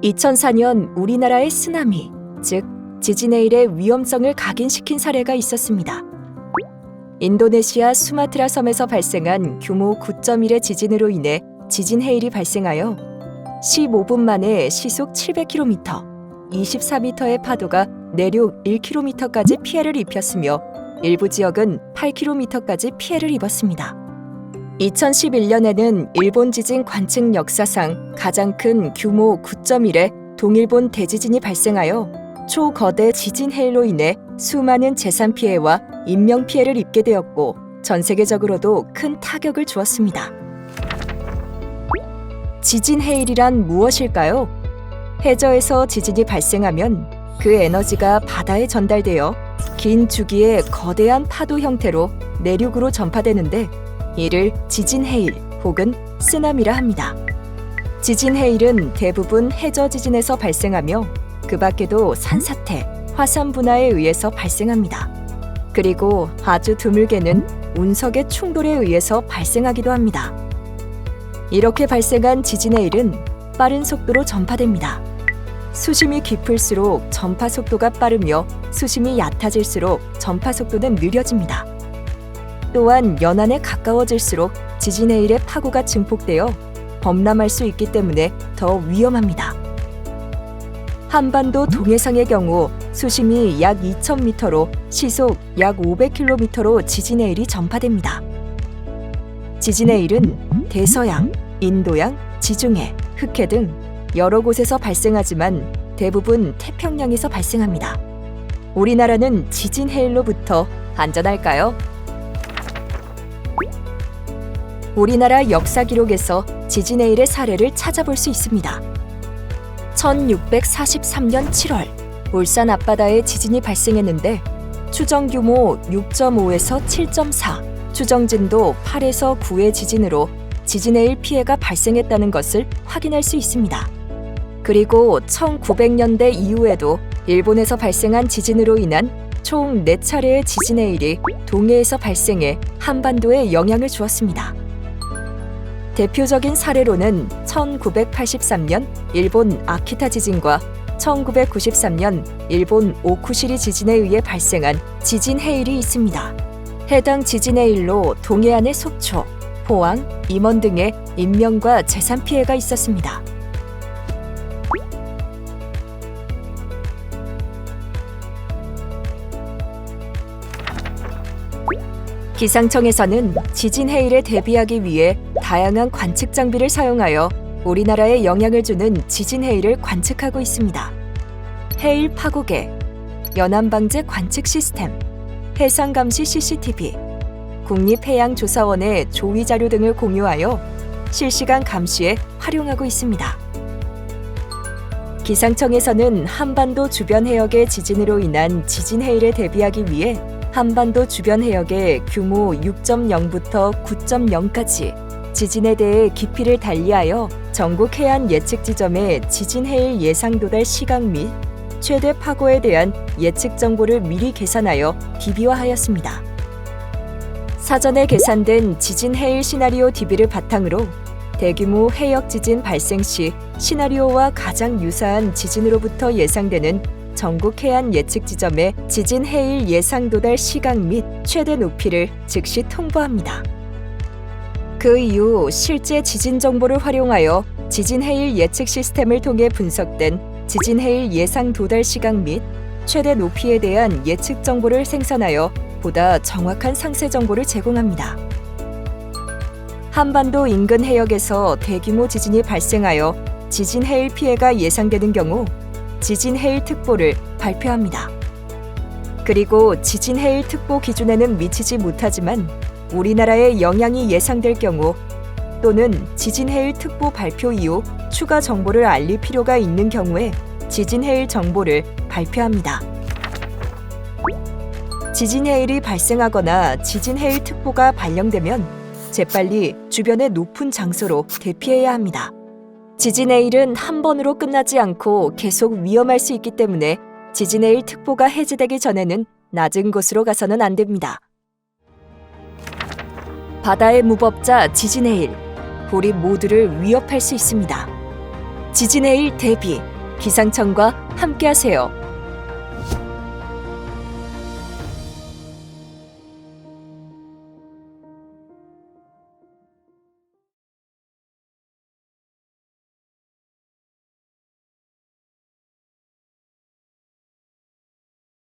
2004년 우리나라의 쓰나미, 즉 지진해일의 위험성을 각인시킨 사례가 있었습니다. 인도네시아 수마트라 섬에서 발생한 규모 9.1의 지진으로 인해 지진해일이 발생하여 15분 만에 시속 700km, 24m의 파도가 내륙 1km까지 피해를 입혔으며 일부 지역은 8km까지 피해를 입었습니다. 2011년에는 일본 지진 관측 역사상 가장 큰 규모 9.1의 동일본 대지진이 발생하여 초거대 지진해일로 인해 수많은 재산 피해와 인명 피해를 입게 되었고 전 세계적으로도 큰 타격을 주었습니다. 지진해일이란 무엇일까요? 해저에서 지진이 발생하면 그 에너지가 바다에 전달되어 긴 주기의 거대한 파도 형태로 내륙으로 전파되는데 이를 지진해일 혹은 쓰나미라 합니다. 지진해일은 대부분 해저 지진에서 발생하며 그 밖에도 산사태, 화산 분화에 의해서 발생합니다. 그리고 아주 드물게는 운석의 충돌에 의해서 발생하기도 합니다. 이렇게 발생한 지진해일은 빠른 속도로 전파됩니다. 수심이 깊을수록 전파 속도가 빠르며 수심이 얕아질수록 전파 속도는 느려집니다. 또한 연안에 가까워질수록 지진해일의 파고가 증폭되어 범람할 수 있기 때문에 더 위험합니다. 한반도 동해상의 경우 수심이 약 2,000m로 시속 약 500km로 지진해일이 전파됩니다. 지진해일은 대서양, 인도양, 지중해, 흑해 등 여러 곳에서 발생하지만 대부분 태평양에서 발생합니다. 우리나라는 지진해일로부터 안전할까요? 우리나라 역사 기록에서 지진해일의 사례를 찾아볼 수 있습니다. 1643년 7월 울산 앞바다에 지진이 발생했는데 추정 규모 6.5에서 7.4, 추정 진도 8에서 9의 지진으로 지진해일 피해가 발생했다는 것을 확인할 수 있습니다. 그리고 1900년대 이후에도 일본에서 발생한 지진으로 인한 총 4차례의 지진해일이 동해에서 발생해 한반도에 영향을 주었습니다. 대표적인 사례로는 1983년 일본 아키타 지진과 1993년 일본 오쿠시리 지진에 의해 발생한 지진해일이 있습니다. 해당 지진해일로 동해안의 속초, 포항, 임원 등의 인명과 재산 피해가 있었습니다. 기상청에서는 지진해일에 대비하기 위해 다양한 관측 장비를 사용하여 우리나라에 영향을 주는 지진해일을 관측하고 있습니다. 해일 파고계, 연안방제 관측 시스템, 해상감시 CCTV, 국립해양조사원의 조위 자료 등을 공유하여 실시간 감시에 활용하고 있습니다. 기상청에서는 한반도 주변 해역의 지진으로 인한 지진해일에 대비하기 위해 한반도 주변 해역의 규모 6.0부터 9.0까지 지진에 대해 깊이를 달리하여 전국 해안 예측 지점의 지진해일 예상 도달 시각 및 최대 파고에 대한 예측 정보를 미리 계산하여 DB화하였습니다. 사전에 계산된 지진해일 시나리오 DB를 바탕으로 대규모 해역 지진 발생 시 시나리오와 가장 유사한 지진으로부터 예상되는 전국 해안 예측 지점의 지진해일 예상 도달 시각 및 최대 높이를 즉시 통보합니다. 그 이후 실제 지진 정보를 활용하여 지진해일 예측 시스템을 통해 분석된 지진해일 예상 도달 시각 및 최대 높이에 대한 예측 정보를 생산하여 보다 정확한 상세 정보를 제공합니다. 한반도 인근 해역에서 대규모 지진이 발생하여 지진해일 피해가 예상되는 경우 지진해일 특보를 발표합니다. 그리고 지진해일 특보 기준에는 미치지 못하지만 우리나라에 영향이 예상될 경우 또는 지진해일 특보 발표 이후 추가 정보를 알릴 필요가 있는 경우에 지진해일 정보를 발표합니다. 지진해일이 발생하거나 지진해일 특보가 발령되면 재빨리 주변의 높은 장소로 대피해야 합니다. 지진해일은 한 번으로 끝나지 않고 계속 위험할 수 있기 때문에 지진해일 특보가 해제되기 전에는 낮은 곳으로 가서는 안 됩니다. 바다의 무법자 지진해일, 우리 모두를 위협할 수 있습니다. 지진해일 대비, 기상청과 함께하세요.